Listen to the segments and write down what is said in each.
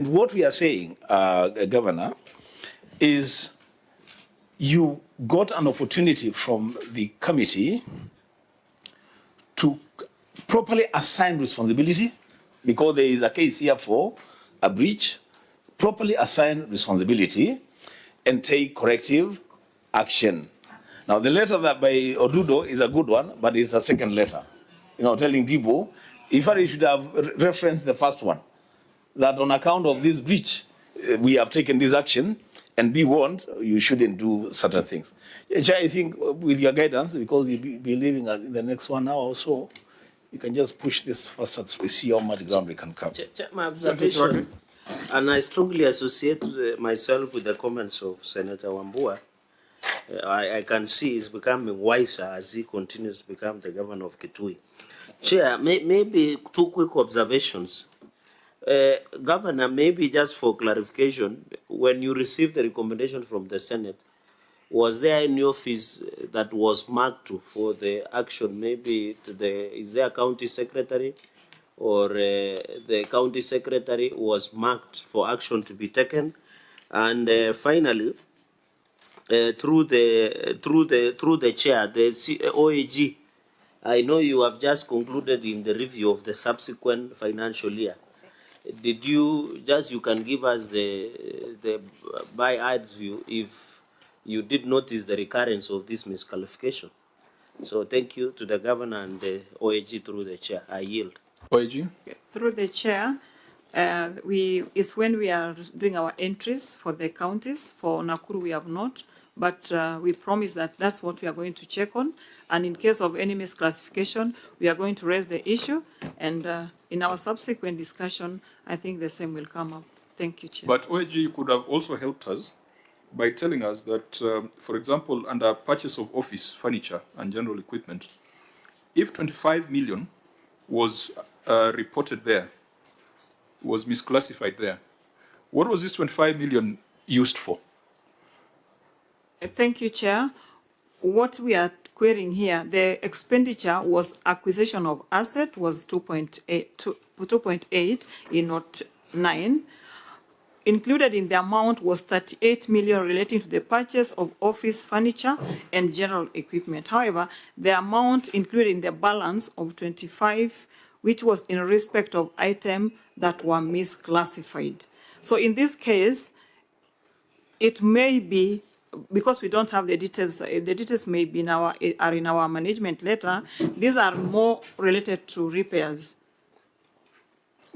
What we are saying, Governor, is you got an opportunity from the committee to properly assign responsibility, because there is a case here for a breach, properly assign responsibility and take corrective action. Now, the letter that by Odudo is a good one, but it's a second letter, telling people, in fact, you should have referenced the first one, that on account of this breach, we have taken this action, and be warned, you shouldn't do certain things. I think with your guidance, because we'll be leaving in the next 1 hour or so, you can just push this first as we see how much ground we can cover. My observation, and I strongly associate myself with the comments of Senator Wambua. I can see he's becoming wiser as he continues to become the governor of Kitui. Chair, maybe 2 quick observations. Governor, maybe just for clarification, when you received the recommendation from the Senate, was there any office that was marked for the action? Maybe is there a county secretary, or the county secretary was marked for action to be taken? And finally, through the chair, the OAG, I know you have just concluded in the review of the subsequent financial year. Did you can give us the by-eyes view if you did notice the recurrence of this misqualification? So thank you to the governor and the OAG through the chair. I yield. OAG? Through the chair, it's when we are doing our entries for the counties. For Nakuru, we have not, but we promise that that's what we are going to check on. And in case of any misclassification, we are going to raise the issue. And in our subsequent discussion, I think the same will come up. Thank you, Chair. But OAG could have also helped us by telling us that, for example, under purchase of office furniture and general equipment, if 25 million was reported there, was misclassified there, what was this 25 million used for? Thank you, Chair. What we are querying here, the expenditure was acquisition of asset was 2.8 in note 9. Included in the amount was 38 million relating to the purchase of office furniture and general equipment. However, the amount included in the balance of 25, which was in respect of items that were misclassified. So in this case, it may be, because we don't have the details may be are in our management letter. These are more related to repairs.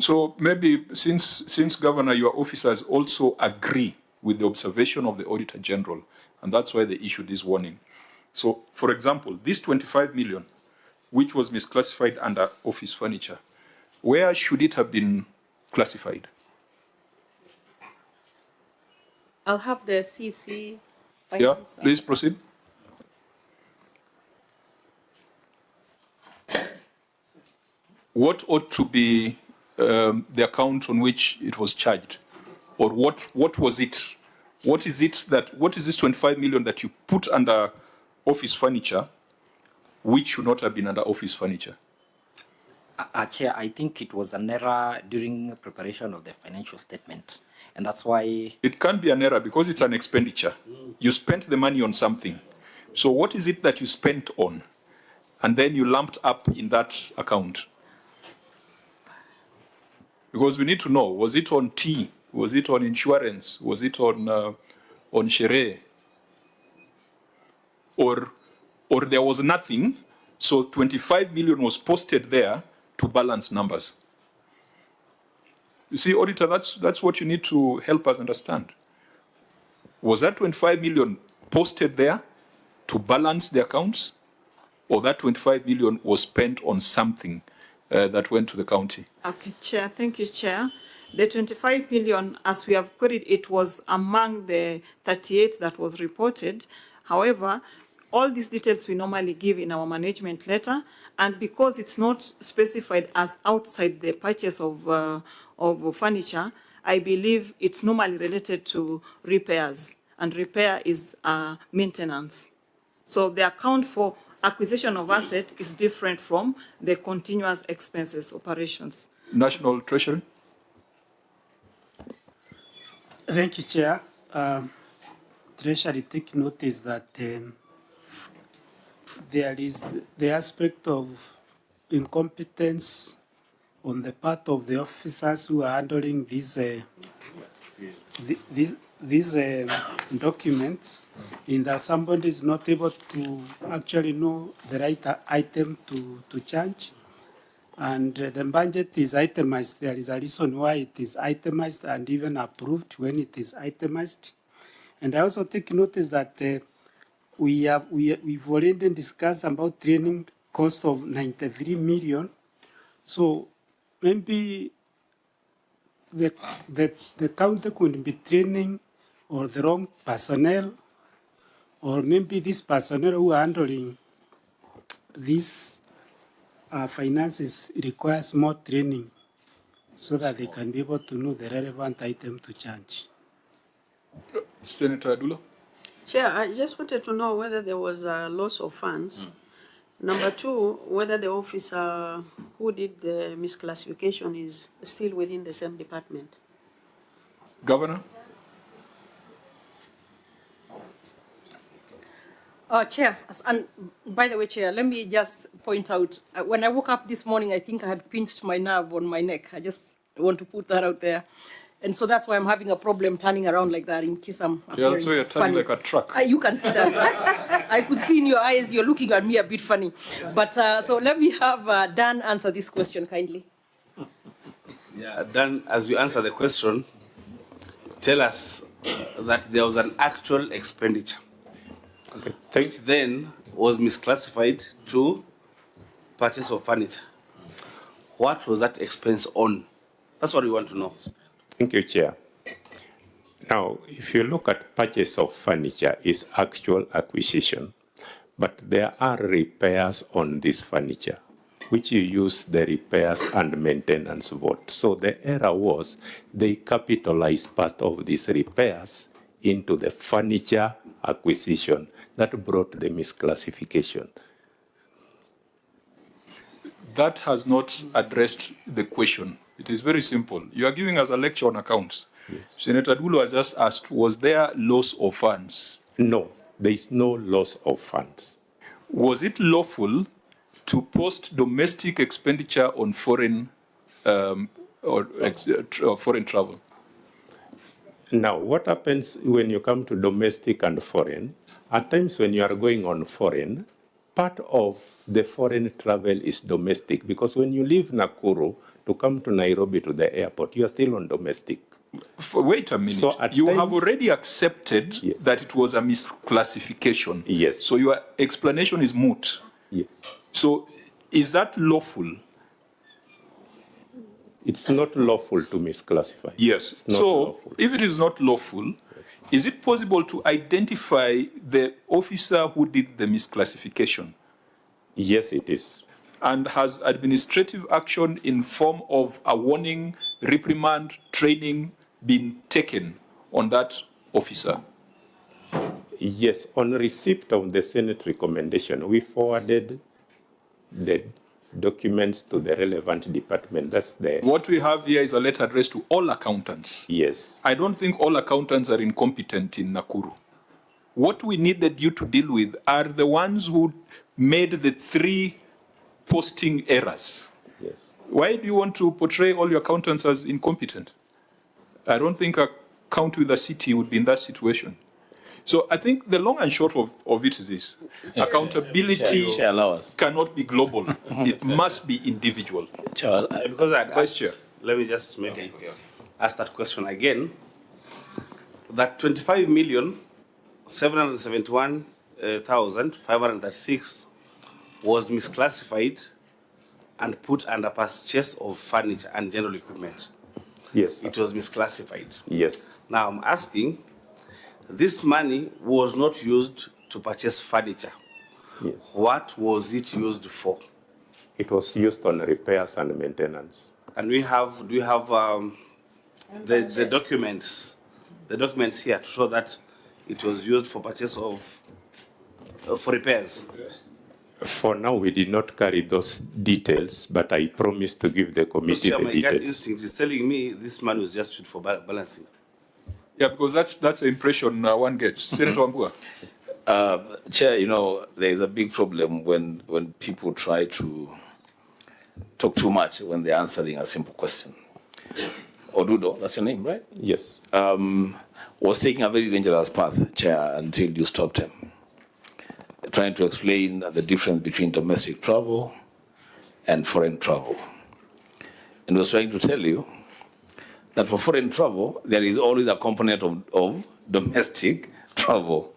So maybe since Governor, your officers also agree with the observation of the Auditor General, and that's why they issued this warning. So, for example, this 25 million, which was misclassified under office furniture, where should it have been classified? I'll have the CC. Yeah, please proceed. What ought to be the account on which it was charged, or what was it? What is this 25 million that you put under office furniture, which should not have been under office furniture? Chair, I think it was an error during preparation of the financial statement, and that's why... It can't be an error because it's an expenditure. You spent the money on something. So what is it that you spent on, and then you lumped up in that account? Because we need to know, was it on tea? Was it on insurance? Was it on shere? Or there was nothing, so 25 million was posted there to balance numbers. You see, Auditor, that's what you need to help us understand. Was that 25 million posted there to balance the accounts, or that 25 million was spent on something that went to the county? Okay, Chair. Thank you, Chair. The 25 million, as we have queried, it was among the 38 that was reported. However, all these details we normally give in our management letter, and because it's not specified as outside the purchase of furniture, I believe it's normally related to repairs, and repair is maintenance. So the account for acquisition of asset is different from the continuous expenses operations. National Treasury? Thank you, Chair. Treasury take notice that there is the aspect of incompetence on the part of the officers who are handling these documents, in that somebody is not able to actually know the right item to charge. And the budget is itemized. There is a reason why it is itemized and even approved when it is itemized. And I also take notice that we've already discussed about training cost of 93 million. So maybe the county could be training or the wrong personnel, or maybe this personnel who are handling these finances requires more training so that they can be able to know the relevant item to charge. Senator Adulo? Chair, I just wanted to know whether there was a loss of funds. Number two, whether the officer who did the misclassification is still within the same department. Governor? Chair, and by the way, Chair, let me just point out, when I woke up this morning, I think I had pinched my nerve on my neck. I just want to put that out there. And so that's why I'm having a problem turning around like that in case I'm appearing So you're turning funny. like a truck. You can see that. I could see in your eyes, you're looking at me a bit funny. But so let me have Dan answer this question kindly. Yeah, Dan, as you answer the question, tell us that there was an actual expenditure. Okay. Which then was misclassified to purchase of furniture. What was that expense on? That's what we want to know. Thank you, Chair. Now, if you look at purchase of furniture, is actual acquisition, but there are repairs on this furniture, which you use the repairs and maintenance vote. So the error was they capitalized part of these repairs into the furniture acquisition that brought the misclassification. That has not addressed the question. It is very simple. You are giving us a lecture on accounts. Yes. Senator Adulo has just asked, was there loss of funds? No, there is no loss of funds. Was it lawful to post domestic expenditure on foreign foreign travel? Now, what happens when you come to domestic and foreign? At times when you are going on foreign, part of the foreign travel is domestic, because when you leave Nakuru to come to Nairobi to the airport, you are still on domestic. Wait a minute. So you times, have already accepted yes, that it was a misclassification. Yes. So your explanation is moot. Yes. So is that lawful? It's not lawful to misclassify. Yes. It's not So lawful. if it is not lawful, is it possible to identify the officer who did the misclassification? Yes, it is. And has administrative action in form of a warning, reprimand, training been taken on that officer? Yes, on receipt of the Senate recommendation, we forwarded the documents to the relevant department. That's the... What we have here is a letter addressed to all accountants. Yes. I don't think all accountants are incompetent in Nakuru. What we needed you to deal with are the ones who made the 3 posting errors. Yes. Why do you want to portray all your accountants as incompetent? I don't think a county with a city would be in that situation. So I think the long and short of it is this. Accountability cannot be global. It must be individual. Because I asked, let me just maybe ask that question again. That 25,771,536 was misclassified and put under purchase of furniture and general equipment. Yes. It was misclassified. Yes. Now I'm asking, this money was not used to purchase furniture. Yes. What was it used for? It was used on repairs and maintenance. And do we have the documents here to show that it was used for purchase of for repairs? For now, we did not carry those details, but I promise to give the committee the My gut details. instinct is telling me this money was just used for balancing. Yeah, because that's the impression one gets. Senator Wambua. Chair, you know, there is a big problem when people try to talk too much when they're answering a simple question. Odudo, that's your name, right? Yes. Was taking a very dangerous path, Chair, until you stopped him. Trying to explain the difference between domestic travel and foreign travel. And was trying to tell you that for foreign travel, there is always a component of domestic travel.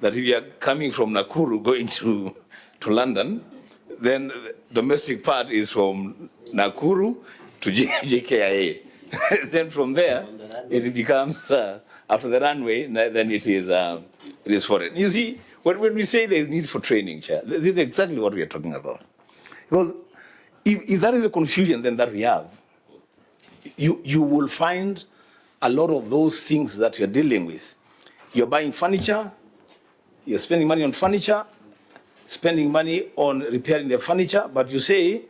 That if you are coming from Nakuru going to London, then the domestic part is from Nakuru to JKIA. Then from there, it becomes, after the runway, then it is foreign. You see, when we say there is need for training, Chair, this is exactly what we are talking about. Because if that is a confusion then that we have, you will find a lot of those things that you're dealing with. You're buying furniture, you're spending money on furniture, spending money on repairing the furniture, but you say,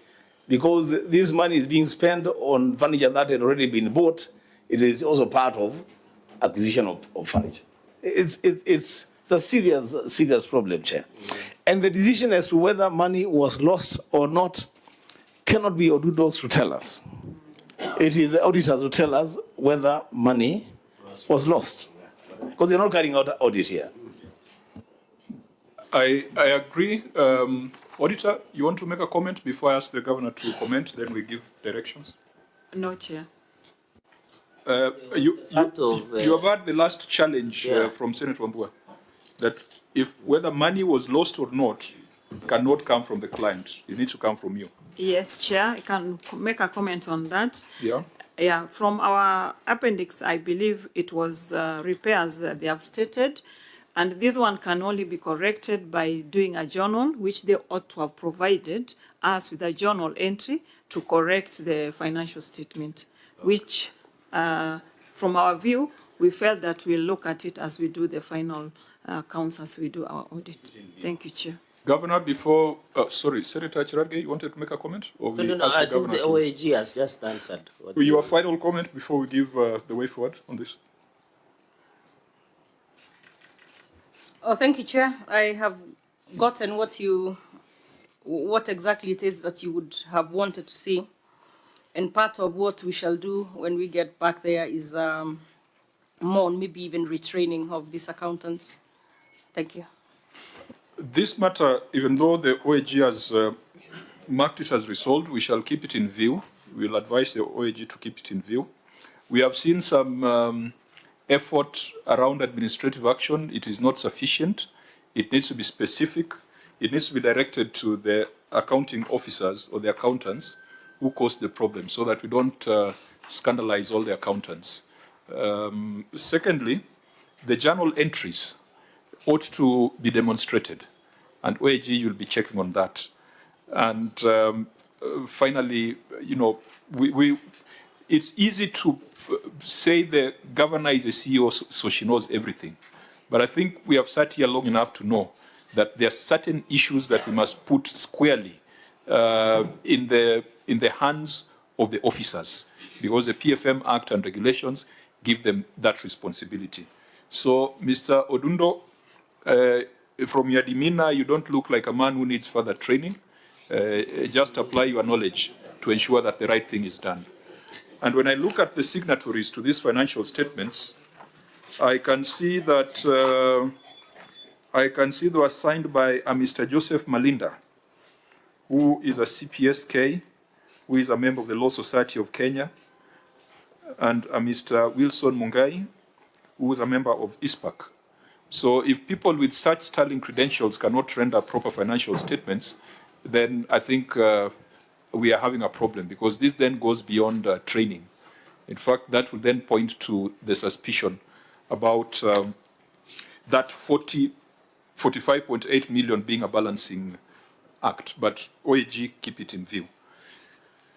because this money is being spent on furniture that had already been bought, it is also part of acquisition of furniture. It's a serious problem, Chair. And the decision as to whether money was lost or not cannot be Odudo's to tell us. It is the auditors who tell us whether money was lost. Because they're not carrying out an audit here. I agree. Auditor, you want to make a comment before I ask the governor to comment, then we give directions? No, Chair. You have had the last challenge from Senator Wambua, that if whether money was lost or not cannot come from the client, it needs to come from you. Yes, Chair, I can make a comment on that. Yeah. Yeah, from our appendix, I believe it was repairs that they have stated. And this one can only be corrected by doing a journal, which they ought to have provided us with a journal entry to correct the financial statement, which, from our view, we felt that we'll look at it as we do the final accounts, as we do our audit. Thank you, Chair. Governor, before, sorry, Senator Chirage, you wanted to make a comment? Or we No, ask I the think governor the OAG has just answered. Your final comment before we give the way forward on this? Oh, thank you, Chair. I have gotten what exactly it is that you would have wanted to see. And part of what we shall do when we get back there is more, maybe even retraining of these accountants. Thank you. This matter, even though the OAG has marked it as resolved, we shall keep it in view. We will advise the OAG to keep it in view. We have seen some effort around administrative action. It is not sufficient. It needs to be specific. It needs to be directed to the accounting officers or the accountants who caused the problem, so that we don't scandalize all the accountants. Secondly, the journal entries ought to be demonstrated, and OAG will be checking on that. And finally, you know, it's easy to say the governor is a CEO, so she knows everything. But I think we have sat here long enough to know that there are certain issues that we must put squarely in the hands of the officers, because the PFM Act and regulations give them that responsibility. So, Mr. Odundo, from your demeanor, you don't look like a man who needs further training. Just apply your knowledge to ensure that the right thing is done. And when I look at the signatories to these financial statements, I can see that they were signed by a Mr. Joseph Malinda, who is a CPSK, who is a member of the Law Society of Kenya, and a Mr. Wilson Mungai, who is a member of ISPAC. So if people with such sterling credentials cannot render proper financial statements, then I think we are having a problem, because this then goes beyond training. In fact, that will then point to the suspicion about that 45.8 million being a balancing act, but OAG keep it in view.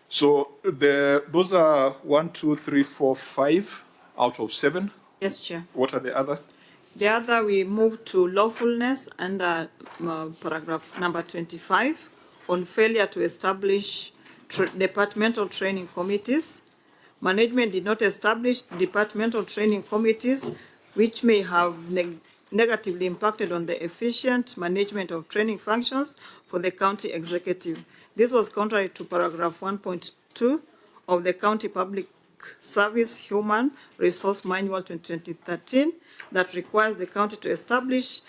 So those are 1, 2, 3, 4, 5 out of 7. Yes, Chair. What are the other? The other, we move to lawfulness under paragraph number 25 on failure to establish departmental training committees. Management did not establish departmental training committees, which may have negatively impacted on the efficient management of training functions for the county executive. This was contrary to paragraph 1.2 of the County Public Service Human Resource Manual 2013 that requires the county to establish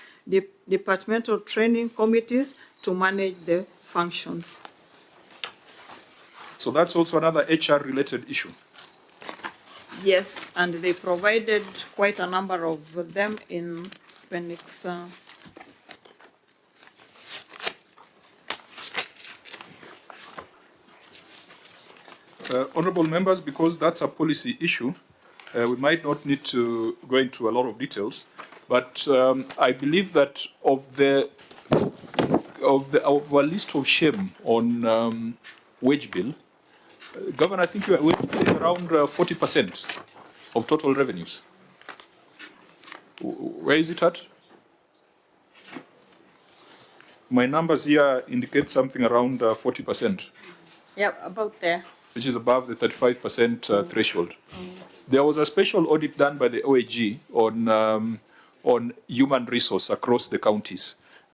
departmental training committees to manage the functions. So that's also another HR-related issue. Yes, and they provided quite a number of them in appendix. Honourable members, because that's a policy issue, we might not need to go into a lot of details, but I believe that of our list of shame on wage bill, Governor, I think your wage bill is around 40% of total revenues. Where is it at? My numbers here indicate something around 40%. Yeah, about there. Which is above the 35% threshold. There was a special audit done by the OAG on human resource across the counties.